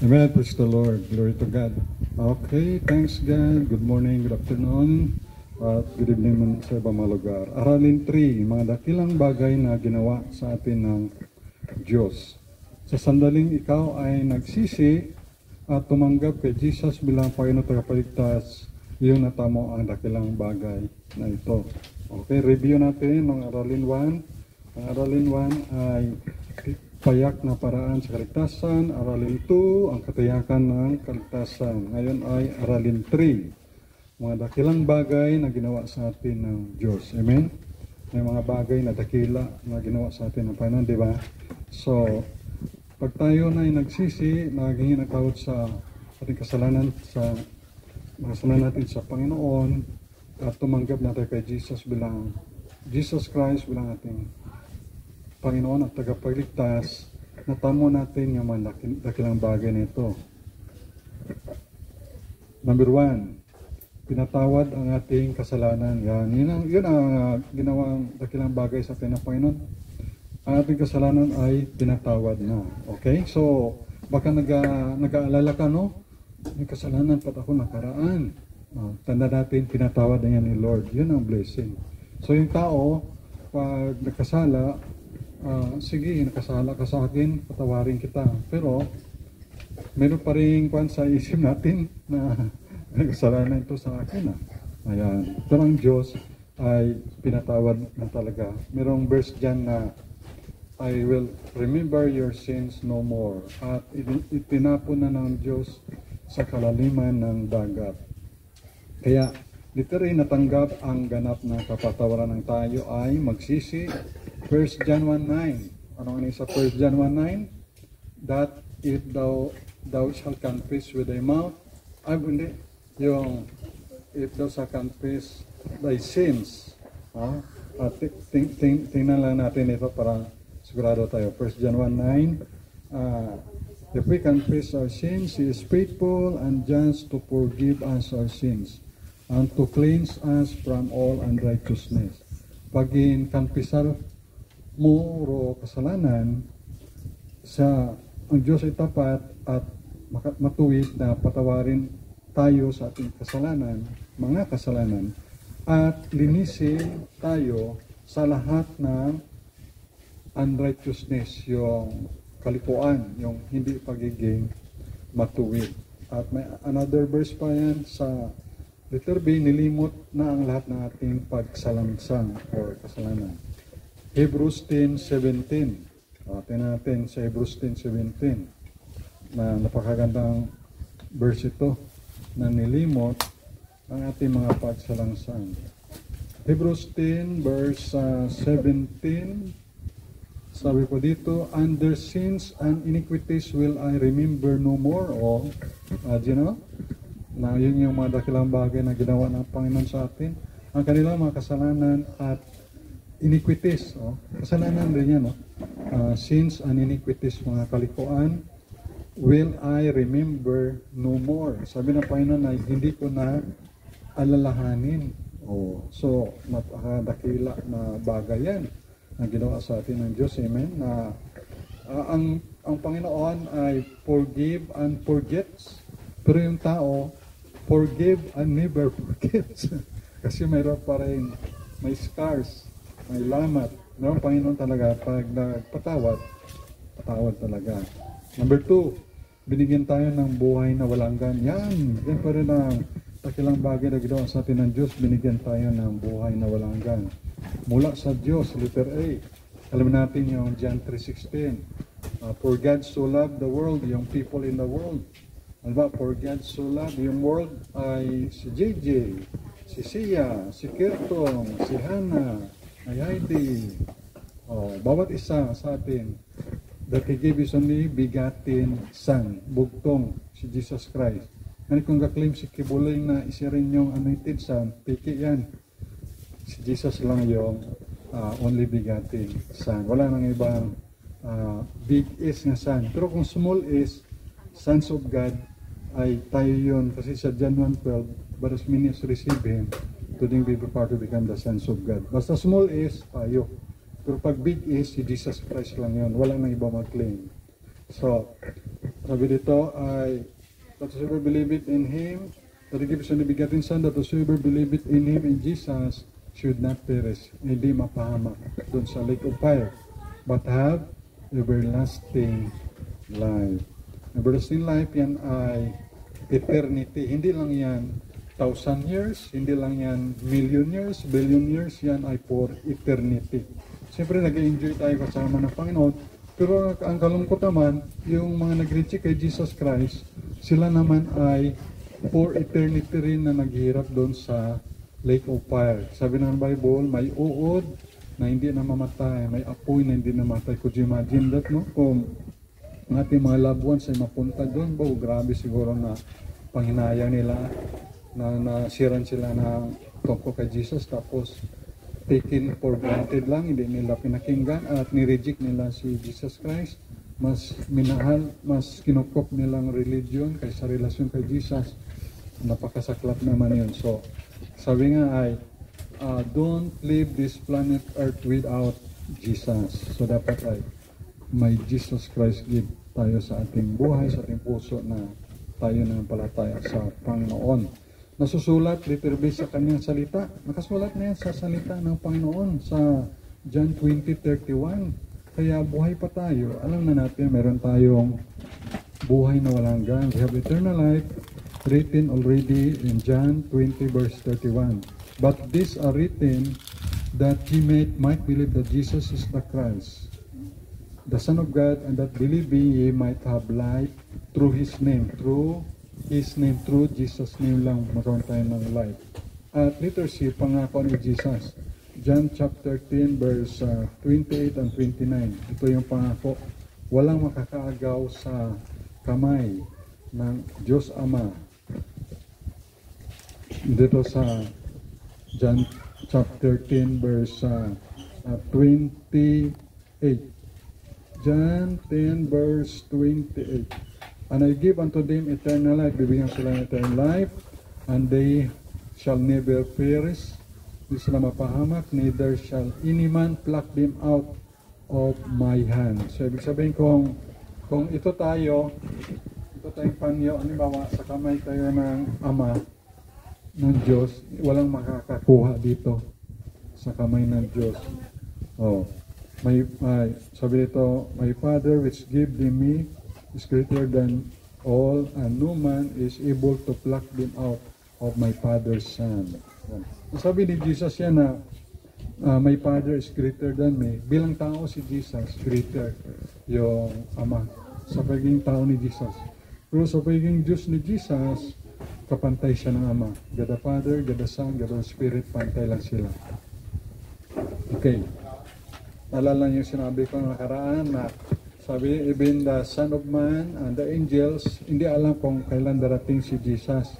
Amen. Praise the Lord. Glory to God. Okay, thanks God. Good morning, good afternoon, at good evening man sa ibang mga lugar. Aralin 3, mga dakilang bagay na ginawa sa atin ng Diyos. Sa sandaling ikaw ay nagsisi at tumanggap kay Jesus bilang Panginoon tagapagligtas, iyon natamo ang dakilang bagay na ito. Okay, review natin ng Aralin 1. Ang Aralin 1 ay payak na paraan sa kaligtasan. Aralin 2, ang katiyakan ng kaligtasan. Ngayon ay Aralin 3, mga dakilang bagay na ginawa sa atin ng Diyos. Amen? May mga bagay na dakila na ginawa sa atin ng Panginoon, di ba? So, pag tayo na ay nagsisi, naging nakawat sa ating kasalanan, sa kasalanan natin sa Panginoon, at tumanggap natin kay Jesus Christ bilang ating Panginoon at tagapagligtas, natamo natin yung mga dakilang bagay nito. Number 1, pinatawad ang ating kasalanan. Yun ang ginawang dakilang bagay sa atin ng Panginoon. Ang ating kasalanan ay pinatawad na. Okay? So, baka nag-aalala ka, no? May kasalanan pat ako nakaraan. Tanda natin, pinatawad na yan ni Lord. Yun ang blessing. So, yung tao, pag nagkasala, sige, nakasala ka sa akin, patawarin kita. Pero, meron pa rin sa isip natin na kasalanan ito sa akin. Ayan. Pero ang Diyos ay pinatawad na talaga. Merong verse dyan na, I will remember your sins no more. At itinapon na ng Diyos sa kalaliman ng dagat. Kaya, literally natanggap ang ganap na kapatawaran ng tayo ay magsisi. 1 John 1:9. Ano sa 1 John 1:9? That if thou shalt confess with thy mouth, if thou shalt confess thy sins. At tingnan lang natin ito para sigurado tayo. 1 John 1:9. If we confess our sins, He is faithful and just to forgive us our sins and to cleanse us from all unrighteousness. Pag in-confessar mo ro kasalanan, ang Diyos ay tapat at matuwid na patawarin tayo sa ating kasalanan, mga kasalanan, at linisin tayo sa lahat ng unrighteousness, yung kalikuan, yung hindi pagiging matuwid. At may another verse pa yan sa letter B, nilimot na ang lahat ng ating pagsalansang or kasalanan. Hebrews 10:17. Tingnan natin sa Hebrews 10:17 na napakagandang verse ito na nilimot ang ating mga pagsalansang. Hebrews 10 verse 17, sabi po dito, and their sins and iniquities will I remember no more. Na yun yung mga dakilang bagay na ginawa ng Panginoon sa atin. Ang kanilang mga kasalanan at iniquities. Kasalanan rin yan. Sins and iniquities, mga kalikuan, will I remember no more. Sabi ng Panginoon ay hindi ko na alalahanin. So, napakadakila na bagay yan na ginawa sa atin ng Diyos. Amen. Na ang Panginoon ay forgive and forgets. Pero yung tao, forgive and never forgets. Kasi mayroon pa rin, may scars, may lamat. No, Panginoon talaga, pag nagpatawad, patawad talaga. Number 2, binigyan tayo ng buhay na walang hanggan. Yan pa rin ang dakilang bagay na ginawa sa atin ng Diyos. Binigyan tayo ng buhay na walang hanggan. Mula sa Diyos, letter A. Alam natin yung John 3:16. For God so loved the world, yung people in the world. Ano ba? For God so loved, yung world ay si JJ, si Sia, si Kirtong, si Hannah, ay Heidi. Bawat isa sa atin, that He gave His only begotten Son, bugtong, si Jesus Christ. Ano kung kaklaim si Kibuling na isa rin yung anointed Son, piki yan. Si Jesus lang yung only begotten Son. Wala nang ibang big is nga Son. Pero kung small is, sons of God, ay tayo yun. Kasi sa John 1:12, but as many as receive Him, to them be prepared to become the sons of God. Basta small is, tayo. Pero pag big is, si Jesus Christ lang yun. Wala nang iba mag-claim. So, Sabi dito ay, that whosoever believeth in Him, that He gives only begotten Son, that whosoever believeth in Him, in Jesus, should not perish, hindi mapahamak doon sa lake of fire, but have everlasting life. Everlasting life, yan ay eternity. Hindi lang yan 1,000 years, hindi lang yan million years, billion years, yan ay for eternity. Siyempre nag-enjoy tayo kasama ng Panginoon, pero ang kalungkot naman, yung mga nag-reject kay Jesus Christ, sila naman ay for eternity rin na naghihirap doon sa lake of fire. Sabi ng Bible, may uod na hindi na mamatay, may apoy na hindi na mamatay. Could you imagine that, no? Kung ang ating mga loved ones ay mapunta doon, grabe siguro na panghinayang nila na nasiran sila ng tungkol kay Jesus, tapos taken for granted lang, hindi nila pinakinggan at nireject nila si Jesus Christ. Mas minahal, mas kinukop nilang religion kaysa relasyon kay Jesus. Napakasaklap naman yun. So, sabi nga ay, don't leave this planet Earth without Jesus. So, dapat ay may Jesus Christ give tayo sa ating buhay, sa ating puso na tayo nanampalataya sa Panginoon. Nasusulat literally sa kanyang salita. Nakasulat na yan sa salita ng Panginoon sa John 20:31. Kaya buhay pa tayo. Alam na natin, meron tayong buhay na walang hanggan. We have eternal life written already in John 20 verse 31. But these are written that ye might believe that Jesus is the Christ, the Son of God, and that believing ye might have life through His name. Through Jesus' name lang magkaroon tayo ng life. At letter C, pangako ni Jesus. John chapter 10 verse 28 and 29. Ito yung pangako. Walang makakaagaw sa kamay ng Diyos Ama. Dito sa John chapter 10 verse 28. John 10 verse 28. And I give unto them eternal life. Bibigyan sila ng eternal life, and they shall never perish. Hindi sila mapahamak, neither shall any man pluck them out of my hand. So, ibig sabihin kung ito tayong panyo, halimbawa sa kamay tayo ng Ama, ng Diyos, walang makakakuha dito sa kamay ng Diyos. Oh, sabi dito, my Father which gave them me is greater than all, and no man is able to pluck them out of my Father's hand. Sabi ni Jesus yan na my Father is greater than me. Bilang tao si Jesus, greater yung Ama sa pagiging tao ni Jesus. Pero sa pagiging Diyos ni Jesus, kapantay siya ng Ama. God the Father, God the Son, God the Spirit, pantay lang sila. Okay. Naalala niyo sinabi ko nakaraan na sabi, even the Son of Man and the angels, hindi alam kung kailan darating si Jesus.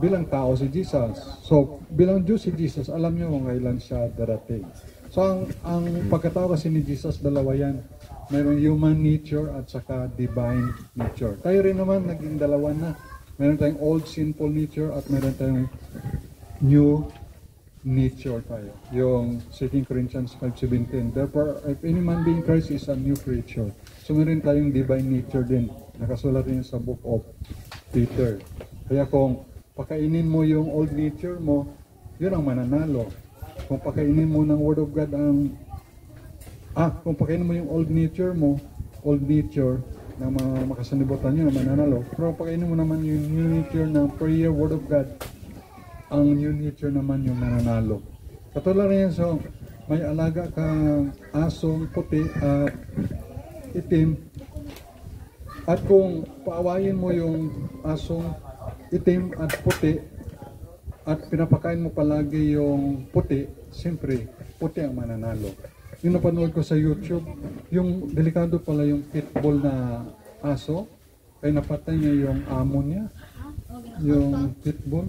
Bilang tao si Jesus. So, bilang Diyos si Jesus, alam niyo kung kailan siya darating. So, ang pagkatao kasi ni Jesus, dalawa yan. Mayroong human nature at saka divine nature. Tayo rin naman, naging dalawa na. Meron tayong old sinful nature at meron tayong new nature tayo. Yung 2 Corinthians 5:17. Therefore, if any man be in Christ is a new creature. So, meron tayong divine nature din. Nakasulat rin sa book of Peter. Kaya kung pakainin mo yung old nature mo, yun ang mananalo. Kung pakainin mo ng Word of God kung pakainin mo yung old nature mo, old nature na makasanibutan nyo na mananalo. Pero pakainin mo naman yung new nature ng prayer, Word of God, ang new nature naman yung mananalo. Katulad rin yan, so may alaga kang asong puti at itim, at kung paawayin mo yung asong itim at puti at pinapakain mo palagi yung puti, siyempre puti ang mananalo. Yung napanood ko sa YouTube, yung delikado pala yung pitbull na aso, ay napatay niya yung amo niya, yung pitbull.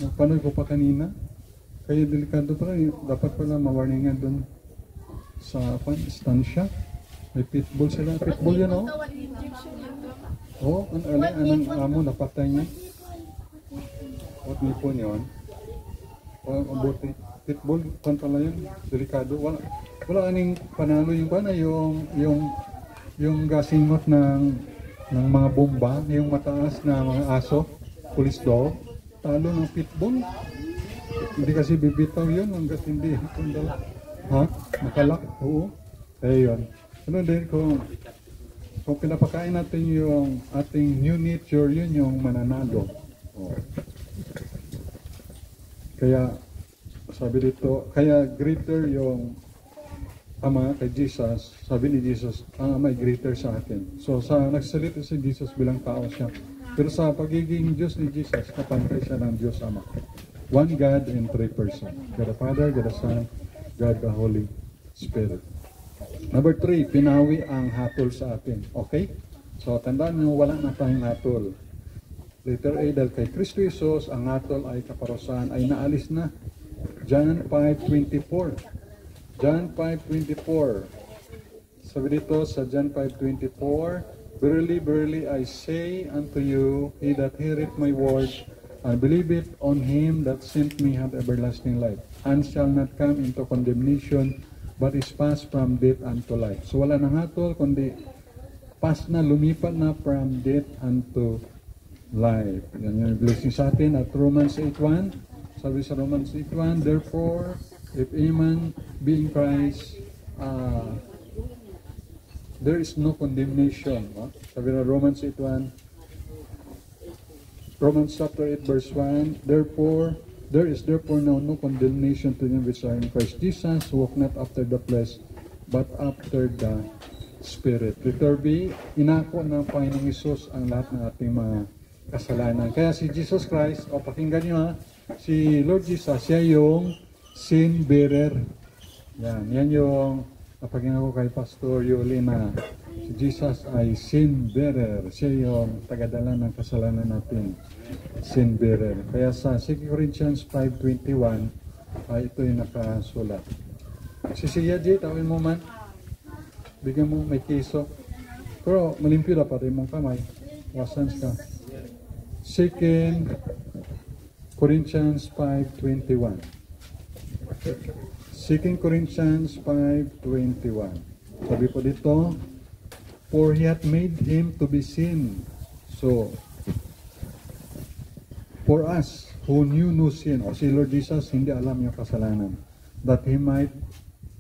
Napanood ko pa kanina, kaya delikado pala, dapat pala mawarningan dun sa istansya. May pitbull sila, pitbull yun anong amo napatay niya. What nipon yun? Abuti. Pitbull, kung pala yun, delikado. Wala aning panalo yung gasingot ng ng mga bomba, yung mataas na mga aso, police dog, talo ng pitbull. Hindi kasi bibitaw yun hanggat hindi. Ha? Nakalak? Oo. Kaya yun. Ano din kung pinapakain natin yung ating new nature, yun yung mananalo. Oh. Kaya, sabi dito, kaya greater yung Ama kay Jesus. Sabi ni Jesus, ang Ama ay greater sa akin. So, nagsalita si Jesus bilang tao siya. Pero sa pagiging Diyos ni Jesus, kapantay siya ng Diyos Ama. One God in three persons. God the Father, God the Son, God the Holy Spirit. Number 3, pinawi ang hatol sa atin. Okay? So, tandaan nyo, wala na tayong hatol. Letter A, dahil kay Kristo Jesus, ang hatol ay kaparusahan, ay naalis na. John 5:24. John 5:24. Sabi dito sa John 5:24, Verily, verily, I say unto you, he that heareth my word, and believeth on him that sent me hath everlasting life, and shall not come into condemnation, but is passed from death unto life. So wala nang hatol, kundi pass na, lumipat na from death unto life. Yan yung blessing sa atin at Romans 8:1. Sabi sa Romans 8:1, therefore, if any man be in Christ, there is no condemnation. Sabi na Romans 8:1, Romans chapter 8 verse 1, therefore, there is therefore now no condemnation to them which are in Christ Jesus, who walk not after the flesh, but after the Spirit. Letter B, inako ng Panginoong Hesus ang lahat ng ating mga kasalanan. Kaya si Jesus Christ, pakinggan nyo ha, si Lord Jesus, siya yung sin bearer. Yan yung napaging ako kay Pastor Yuli na si Jesus ay sin bearer. Siya yung tagadala ng kasalanan natin. Sin bearer. Kaya sa 2 Corinthians 5:21 ay ito yung nakasulat. Si Siya J, tawin mo man. Bigyan mo may keso. Pero malimpyo dapat rin mong kamay. Wasans ka. 2 Corinthians 5:21. 2 Corinthians 5:21. Sabi po dito, for he hath made him to be sin. So, for us who knew no sin, o si Lord Jesus hindi alam yung kasalanan, that he might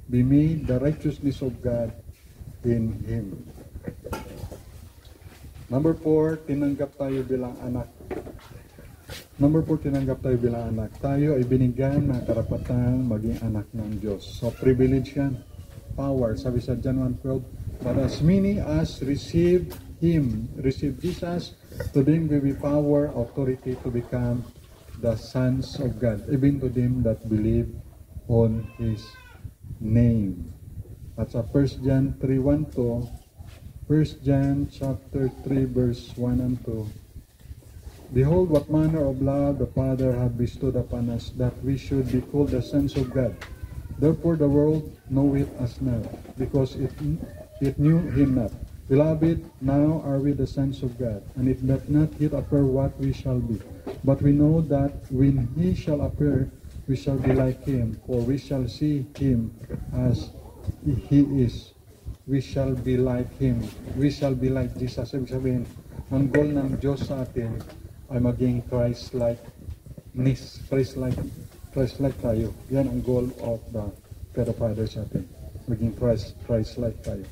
be made the righteousness of God in him. Number 4, tinanggap tayo bilang anak. Number 4, tinanggap tayo bilang anak. Tayo ay binigyan ng karapatan maging anak ng Diyos. So, privilege yan. Power. Sabi sa John 1:12, but as many as receive Jesus, to them will be power, authority to become the sons of God, even to them that believe on His name. At sa 1 John 3:1-2, 1 John chapter 3 verse 1 and 2, behold, what manner of love the Father hath bestowed upon us, that we should be called the sons of God. Therefore the world knoweth us not, because it knew him not. Beloved, now are we the sons of God, and it doth not yet appear what we shall be. But we know that when he shall appear, we shall be like him, for we shall see him as he is. We shall be like him. We shall be like Jesus. Ibig sabihin, ang goal ng Diyos sa atin ay maging Christ-likeness. Christ-like tayo. Yan ang goal of the Father sa atin. Maging Christ-like tayo.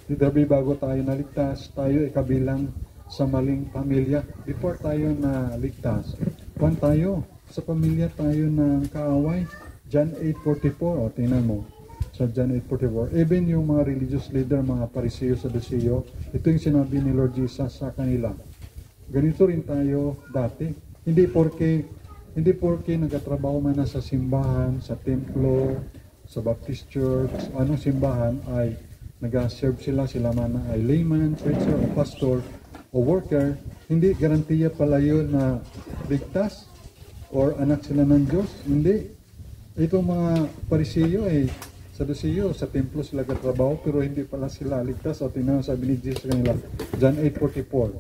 Ditabi bago tayo naligtas, tayo ay kabilang sa maling pamilya. Before tayo naligtas, kung tayo, sa pamilya tayo ng kaaway. John 8:44, tingnan mo. Sa John 8:44, even yung mga religious leader, mga Pariseo, Saduceo, ito yung sinabi ni Lord Jesus sa kanila. Ganito rin tayo dati. Hindi porke nagkatrabaho man na sa simbahan, sa templo, sa Baptist Church, anong simbahan ay nag-serve sila man ay layman, preacher, o pastor, o worker, hindi garantiya pala yun na ligtas or anak sila ng Diyos. Hindi. Itong mga Pariseo ay Saduceo, sa templo sila nagkatrabaho pero hindi pala sila ligtas. O tingnan, sabi ni Jesus kanila, John 8:44.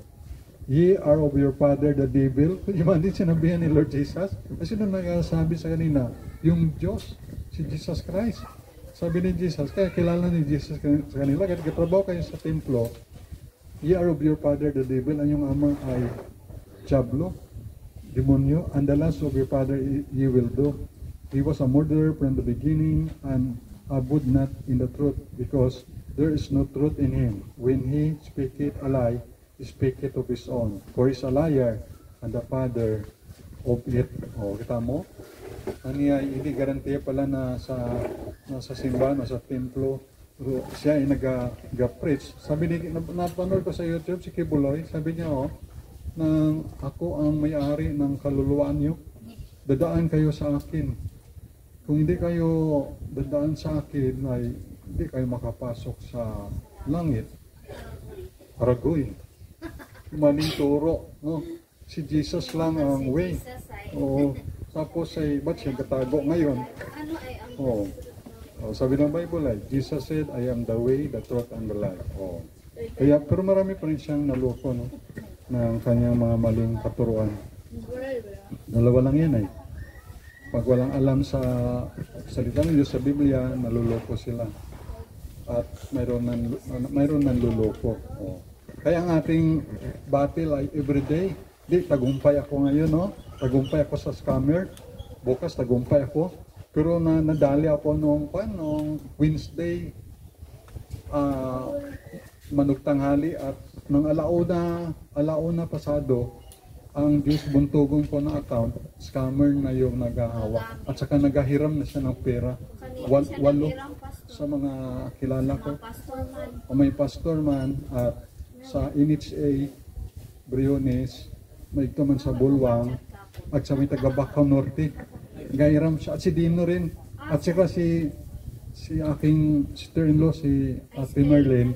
Ye are of your father the devil. Yung din sinabihan ni Lord Jesus. Kasi nung nagsasabi sa kanina, yung Diyos, si Jesus Christ. Sabi ni Jesus, kaya kilala ni Jesus sa kanila, kahit katrabaho kayo sa templo, Ye are of your father the devil, ang iyong ama ay Diablo, demonyo, and the lust of your father ye will do. He was a murderer from the beginning and abode not in the truth, because there is no truth in him. When he speaketh a lie, he speaketh of his own, for he is a liar and the father of it. O, kita mo? Aniya, hindi garantiya pala na sa simbahan o sa templo, siya ay nag-preach. Sabi ni, napanood ko sa YouTube, si Kibuloy, sabi niya, nang ako ang may-ari ng kaluluwaan niyo, dadaan kayo sa akin. Kung hindi kayo dadaan sa akin, ay hindi kayo makapasok sa langit. Aragoy. Maling turo. No? Si Jesus lang ang way. Oo. Tapos ay, ba't siya katago ngayon? Oo. Sabi ng Bible ay, Jesus said, I am the way, the truth, and the life. Oo. Kaya, pero marami pa rin siyang naloko, no? Ng kanyang mga maling katuruan. Dalawa lang yan ay. Pag walang alam sa salita ng Diyos sa Biblia, naluloko sila. At mayroon nang luloko. Oh. Kaya ang ating battle ay everyday. Di, tagumpay ako ngayon, no? Tagumpay ako sa scammer. Bukas, tagumpay ako. Pero nadali ako noong Wednesday, manugtanghali at nang alauna pasado, ang Diyos buntugon ko na account, scammer na yung nag-ahawak. At saka nagahiram na siya ng pera. Walo sa mga kilala ko. O may pastor man at sa NHA, Briones, may ito man sa Bulwang, at sa may taga-Bacau Norte. Gahiram siya. At si Dino rin. At saka si aking sister-in-law, si Ate Marlene,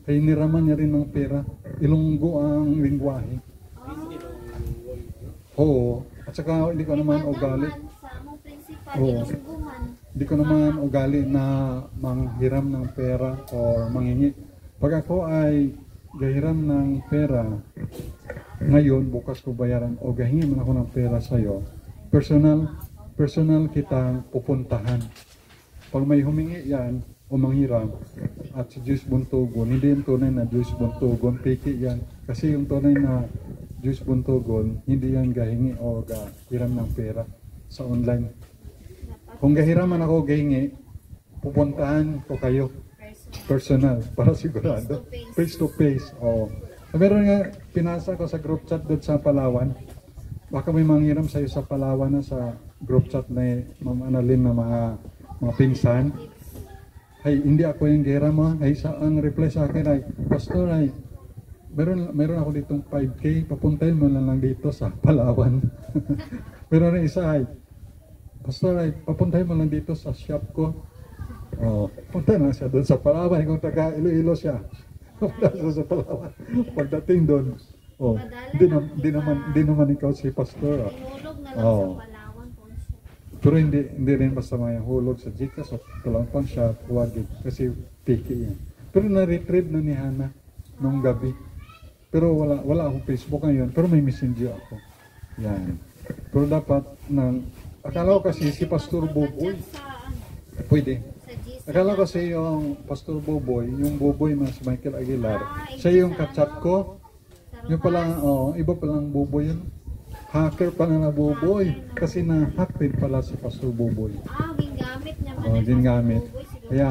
ay niraman niya rin ng pera. Ilonggo ang lingwahe. Oo. At saka hindi ko naman ugali. Oo. Hindi ko naman ugali na manghiram ng pera o manghingi. Pag ako ay gahiram ng pera, ngayon, bukas ko bayaran o gahingi man ako ng pera sa'yo, personal kitang pupuntahan. Pag may humingi yan o manghiram at si Diyos buntugon, hindi yung tunay na Diyos buntugon, piki yan. Kasi yung tunay na Diyos buntugon, hindi yan gahingi o gahiram ng pera sa online. Kung gahiraman ako gahingi, pupuntahan ko kayo personal para sigurado. Face to face. Oh. Meron nga, pinasa ko sa group chat doon sa Palawan. Baka may manghiram sa'yo sa Palawan na sa group chat na Ma'am Annalyn na mga pinsan. Ay, hindi ako yung gihiram mo. Ay, ang reply sa akin ay, Pastor, ay, meron ako ditong 5K, papuntahin mo lang dito sa Palawan. Meron na isa ay, Pastor, ay, papuntahin mo lang dito sa shop ko. Oh, punta na siya doon sa Palawan. Kung taga Iloilo siya, punta siya sa Palawan. Pagdating doon, oh, di naman ikaw si Pastor. Hulog na lang Oh. sa Palawan po siya. Pero hindi rin basta may hulog sa Gcash o Talampang siya, huwagin. Kasi piki yan. Pero na-retrieve na ni Hana nung gabi. Pero wala akong Facebook ngayon. Pero may messenger ako. Yan. Pero dapat akala ko kasi si Pastor Boboy. Pwede. Akala ko kasi yung Pastor Boboy, yung Boboy na si Michael Aguilar, siya yung kachat ko. Yung pala, iba palang Boboy yun. Hacker pala na Boboy. Kasi na-hack din pala si Pastor Boboy. Gingamit niya. Gingamit. Kaya,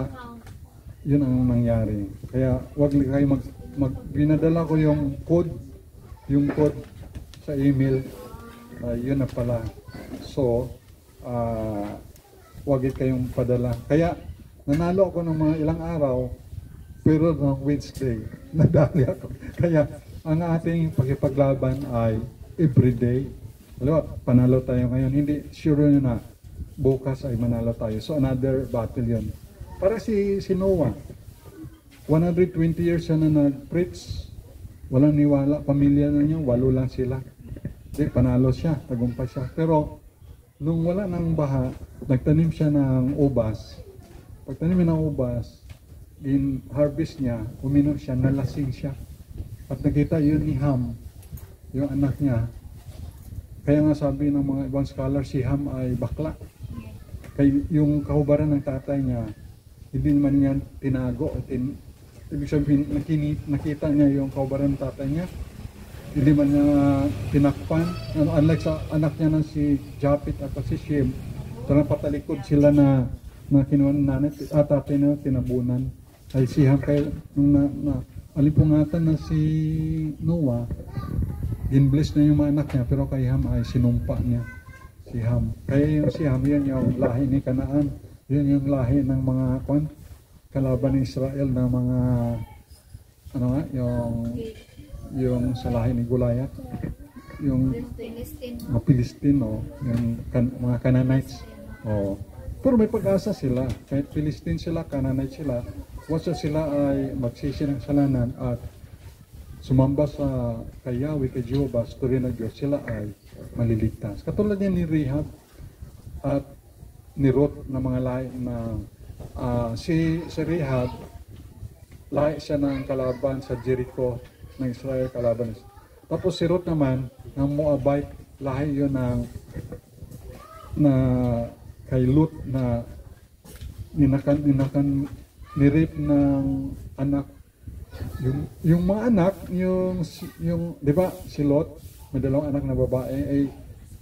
yun ang nangyari. Kaya, wag kayo binadala ko yung code sa email. Yun na pala. So, wag kayong padala. Kaya, nanalo ako ng mga ilang araw, pero ng Wednesday, nadali ako. Kaya, ang ating pakipaglaban ay everyday. Alam, panalo tayo ngayon. Hindi, sure nyo na, bukas ay manalo tayo. So, another battle yun. Para si Noah, 120 years siya na nag-preach. Walang niwala. Pamilya na niya, 8 lang sila. Di, panalo siya, tagumpay siya. Pero, nung wala nang baha, nagtanim siya ng ubas. Pagtanim ng ubas, in harvest niya, uminom siya, nalasing siya. At nakita yun ni Ham, yung anak niya. Kaya nga sabi ng mga ibang scholar, si Ham ay bakla. Kaya yung kahubaran ng tatay niya, hindi naman niya tinago, Ibig sabihin, nakita niya yung kaubaran ng tatay niya. Hindi man niya tinakpan. Unlike sa anak niya na si Japit at si Shem, talagang patalikod sila na kinuha ng nanay at tatay na tinabunan. Ay si Ham kay nung alipungatan na si Noah, in-bless na yung mga anak niya, pero kay Ham ay sinumpa niya si Ham. Kaya yung si Ham, yan yung lahi ni Kanaan. Yan yung lahi ng mga kalaban ni Israel ng mga yung sa lahi ni Goliath, yung mga Pilistino, yung mga Canaanites. Oh. Pero may pag-asa sila. Kahit Philistine sila, Canaanite sila, once sila ay magsisi ng salanan at sumamba sa kay Yahweh, kay Jehovah, sa tuloy ng Diyos, sila ay maliligtas. Katulad yan ni Rahab at ni Ruth na mga lahi na si Rahab, lahi siya ng kalaban sa Jericho ng Israel, kalaban. Tapos si Ruth naman, ng Moabite, lahi yun ng kay Lut na nirip ng anak. Yung mga anak, yung di ba, si Lot, may dalawang anak na babae, ay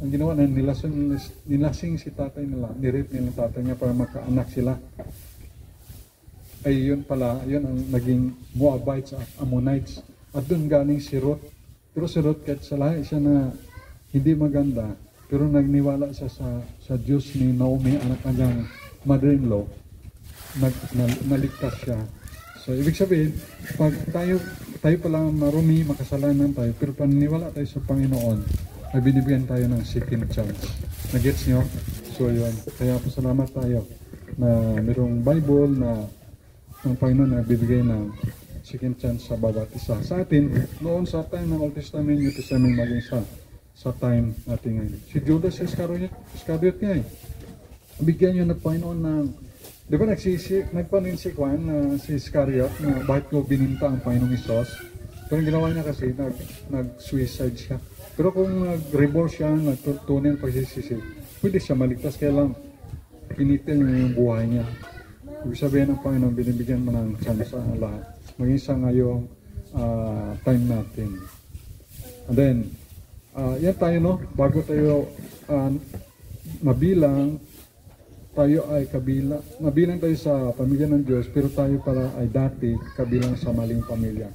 ang ginawa na nilasing si tatay nila, nirip nila tatay niya para makaanak sila. Ay yun pala, yun ang naging Moabites at Ammonites. At doon galing si Ruth. Pero si Ruth, kahit sa lahi siya na hindi maganda, pero nagniwala siya sa Diyos ni Naomi, anak kanyang mother-in-law, naligtas siya. So, ibig sabihin, pag tayo pala marumi, makasalanan tayo, pero paniniwala tayo sa Panginoon, ay binibigyan tayo ng second chance. Nagets nyo? So, yun. Kaya po salamat tayo na mayroong Bible na ang Panginoon na bibigay ng second chance sa bawat isa. Sa atin, noon sa time ng Old Testament, New Testament, maging sa time natin ngayon. Si Judas Iscariot nga eh. Bigyan nyo ng Panginoon ng, di ba nagpanin si Juan na si Iscariot na bakit ko bininta ang Panginoong Isos? Pero ginawa niya kasi, nag-suicide siya. Pero kung nag-rebel siya, nagtutunin ang pagsisisi, pwede siya maligtas, kaya lang pinitin niya yung buhay niya. Ibig sabihin ng Panginoon, binibigyan mo ng chance sa lahat. Maging sa ngayong time natin. And then, yan tayo, no? Bago tayo mabilang, tayo ay mabilang tayo sa pamilya ng Diyos, pero tayo pala ay dati kabilang sa maling pamilya.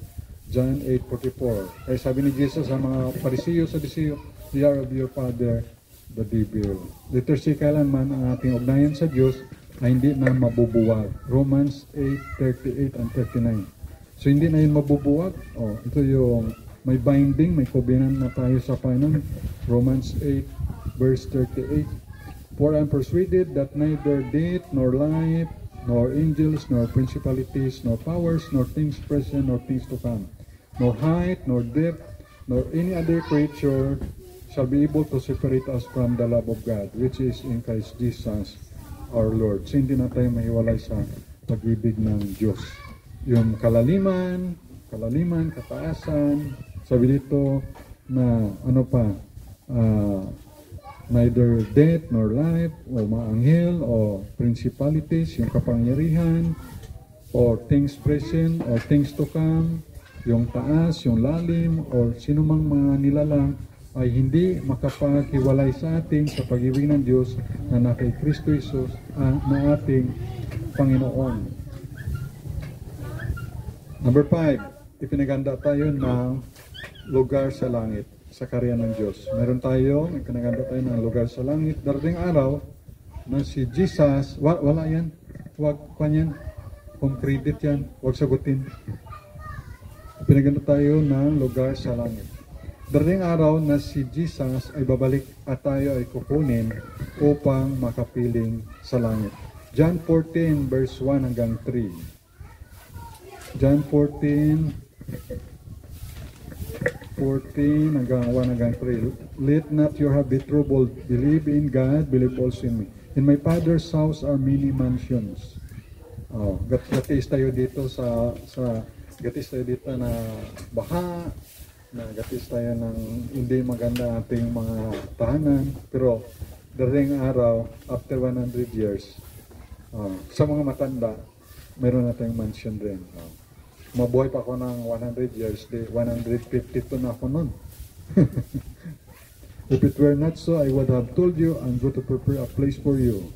John 8:44. Kaya sabi ni Jesus sa mga Parisiyo, Sadusiyo, "Ye are of your father, the devil." Letter C, kailanman ang ating ugnayan sa Diyos ay hindi na mabubuwag. Romans 8:38 and 39. So hindi na yun mabubuwag. Ito yung may binding, may covenant na tayo sa Panginoon. Romans 8 verse 38. "For I am persuaded that neither death, nor life, nor angels, nor principalities, nor powers, nor things present, nor things to come, nor height, nor depth, nor any other creature shall be able to separate us from the love of God, which is in Christ Jesus our Lord." So hindi na tayo mahiwalay sa pag-ibig ng Diyos. Yung kalaliman, kataasan, sabi dito na neither death nor life, o mga anghel, o principalities, yung kapangyarihan, or things present, or things to come, yung taas, yung lalim, or sinumang mga nilalang, ay hindi makapaghiwalay sa atin sa pag-ibig ng Diyos na kay Kristo Jesus na ating Panginoon. Number 5, ipinaganda tayo ng lugar sa langit, sa karya ng Diyos. Ipinaganda tayo ng lugar sa langit. Darating araw na si Jesus, wala yan, huwag kanyan, kung credit yan, huwag sagutin. Ipinaganda tayo ng lugar sa langit. Darating araw na si Jesus ay babalik at tayo ay kukunin upang makapiling sa langit. John 14 verse 1 hanggang 3. John 14 hanggang 1 hanggang 3. "Let not your heart be troubled. Believe in God, believe also in me. In my Father's house are many mansions." Gatis tayo dito gatis tayo dito na baha, na gatis tayo ng hindi maganda ating mga tahanan, pero daring araw, after 100 years, sa mga matanda, meron na tayong mansion rin. mabuhay pa ako ng 100 years, 152 na ako nun. If it were not so, I would have told you, I'm going to prepare a place for you.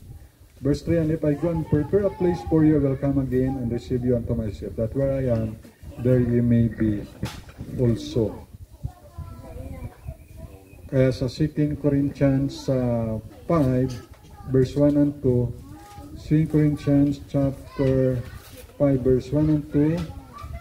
Verse 3, and if I go and prepare a place for you, I will come again and receive you unto myself, that where I am, there ye may be also. Kaya sa 2 Corinthians 5, verse 1 and 2, 2 Corinthians chapter 5, verse 1 and 2,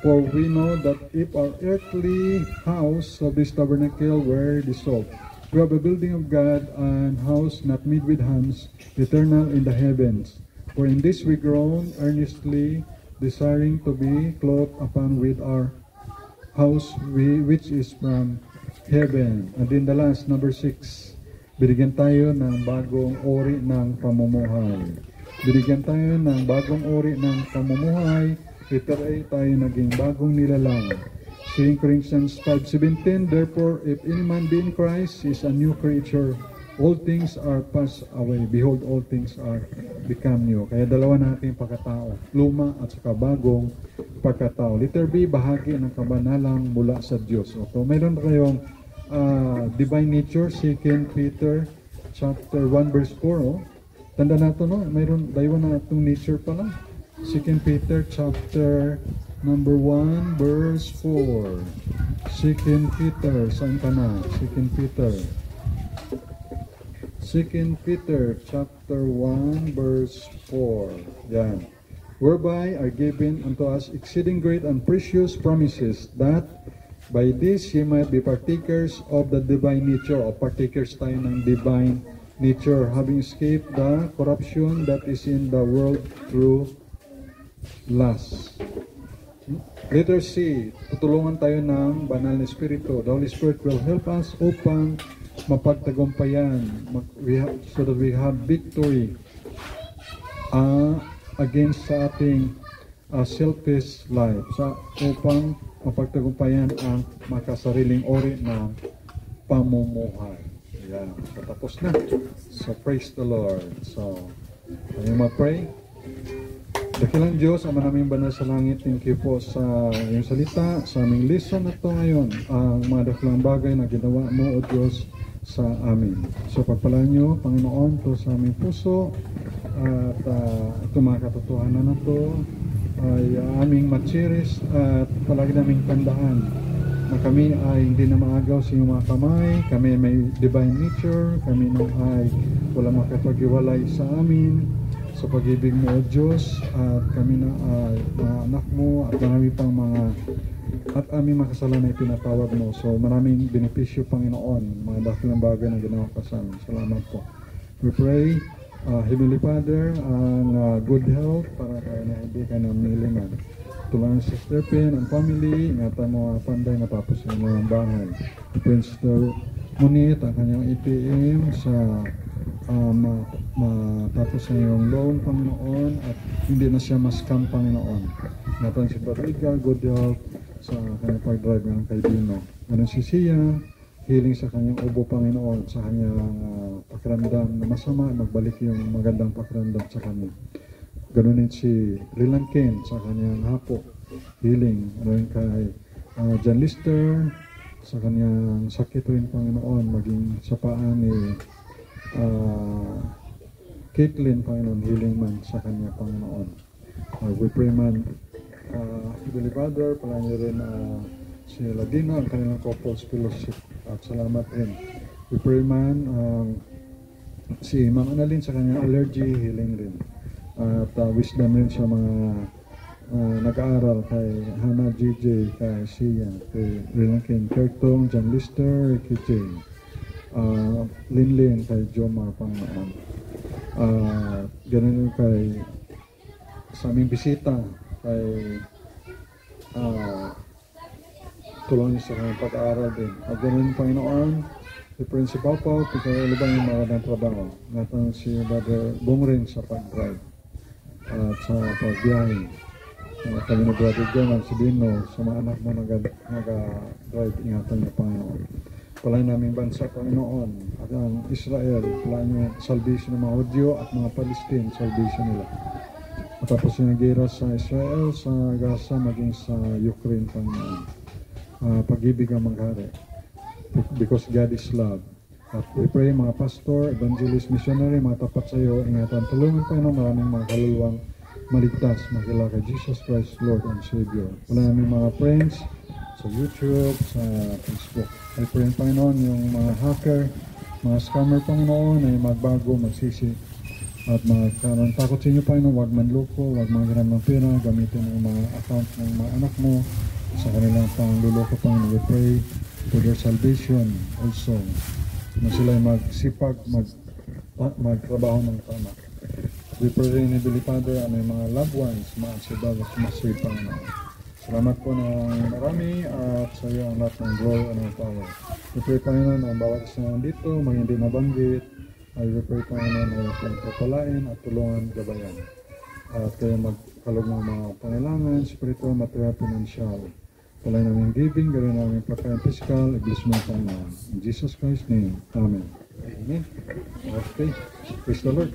for we know that if our earthly house of this tabernacle were dissolved, we have a building of God, and house not made with hands, eternal in the heavens. For in this we groan earnestly, desiring to be clothed upon with our house which is from heaven. And then the last, number 6, binigyan tayo ng bagong uri ng pamumuhay. Binigyan tayo ng bagong uri ng pamumuhay, literal tayo naging bagong nilalang. 2 Corinthians 5:17, therefore, if any man be in Christ, he is a new creature. All things are passed away. Behold, all things are become new. Kaya dalawa natin pagkatao, luma at saka bagong pagkatao. Letter B, bahagi ng kabanalang mula sa Diyos. So, mayroon kayong divine nature, 2 Peter chapter 1 verse 4. Oh. Tanda nato, no? Mayroon daywa na itong nature pala. 2 Peter chapter number 1 verse 4. 2 Peter, saan ka na? 2 Peter. 2 Peter chapter 1 verse 4. Yan. Whereby are given unto us exceeding great and precious promises, that by this ye might be partakers of the divine nature, o partakers tayo ng divine nature, having escaped the corruption that is in the world through lust. Letter C, tutulungan tayo ng banal na Espiritu. The Holy Spirit will help us upang mapagtagumpayan so that we have victory against sa ating selfish life, upang mapagtagumpayan ang makasariling ori ng pamumuhay. Yan. So, tapos na. So, praise the Lord. So, tayo mag-pray. Dakilang Diyos, Ama naming banal sa langit, thank you po sa iyong salita, sa aming lesson na ito ngayon, ang mga dakilang bagay na ginawa mo, O Diyos, sa amin. So pagpalaan nyo, Panginoon, ito sa aming puso, at ito mga katotohanan na ito ay aming machiris at palagi naming tandaan na kami ay hindi na maagaw sa iyong mga kamay, kami may divine nature, kami nung ay wala makapag-iwalay sa amin, sa pag-ibig mo, O Diyos, at kami na ay mga anak mo at marami pang mga at aming makasalanan ay pinatawad mo. So maraming benepisyo, Panginoon, mga dakilang bagay na ginawa ka sa amin. Salamat po. We pray, Heavenly Father, ang good health para tayo na hindi ka na miliman. Tulungan si Sister Pen and family, ingatan mo panday matapos yung mga bahay. Prince Munit, ang kanyang ATM sa matapos na yung loan, Panginoon, at hindi na siya ma-scam, Panginoon. Ingatan si Rodriga, good health sa kanyang pag-drive ng Kaibino. Ganun si Sia, healing sa kanyang ubo, Panginoon, sa kanyang pakiramdam na masama, magbalik yung magandang pakiramdam sa kanya. Ganun din si Rilankin sa kanyang hapo, healing. Ganun kay John Lister, sa kanyang sakit rin, Panginoon, maging sa paan ni Caitlin, Panginoon, healing man sa kanya, Panginoon. We pray man, Heavenly Father, pala niyo rin si Ladina, ang kanilang couples fellowship, at salamat rin. We pray man, si Ma'am Annalyn sa kanyang allergy, healing rin. At wisdom rin sa mga nag-aaral kay Hannah GJ, kay Sia, kay Rilankin, Kertong, John Lister, Ricky J, Linlin, kay Jomar, Panginoon. Ganun yung kay sa aming bisita, kay tulong niyo sa kanyang pag-aaral din. At ganun, Panginoon, si Prince Papa, pagkakalibang yung magandang trabaho. Natang si Brother Bungrin sa pag-drive at sa pag-biyahe. Kami na Brother John, si Dino, sa mga anak mo nag-drive, ingatan niyo, Panginoon. Palain namin bansa, Panginoon, at ang Israel, palain niyo salvation ng mga Hudyo at mga Palestine, salvation nila. Tapos yung gera sa Israel, sa Gaza, maging sa Ukraine, Panginoon. Pag-ibig ang maghari. Because God is love. At we pray mga pastor, evangelist, missionary, mga tapat sa iyo, ingatan, tulungan pa ng maraming mga kaluluwang maligtas, makilala kay Jesus Christ, Lord and Savior. Wala namin mga friends sa YouTube, sa Facebook. I pray, Panginoon, yung mga hacker, mga scammer, Panginoon, ay magbago, magsisi, at magkaroon takot sa inyo, Panginoon, huwag manloko, huwag manghiram ng pera, gamitin ang mga account ng mga anak mo sa kanilang pangluloko, Panginoon. We pray for their salvation also. Na sila magsipag, magtrabaho ng tama. We pray rin, Heavenly Father, ang mga loved ones, maasibag at masay, Panginoon. Salamat po ng marami at sa iyo ang lahat ng glory and ng power. We pray, Panginoon, ang bawat isa nandito, mag hindi nabanggit, ay we pray, Panginoon, ay kayong papalain at tulungan, gabayan. At kayo magkalog ng mga pangailangan, spiritual, material, financial. Palay namin giving, gawin namin pagkain physical, iblis mo, Panginoon. In Jesus Christ's name, Amen. Amen. Okay. Praise the Lord.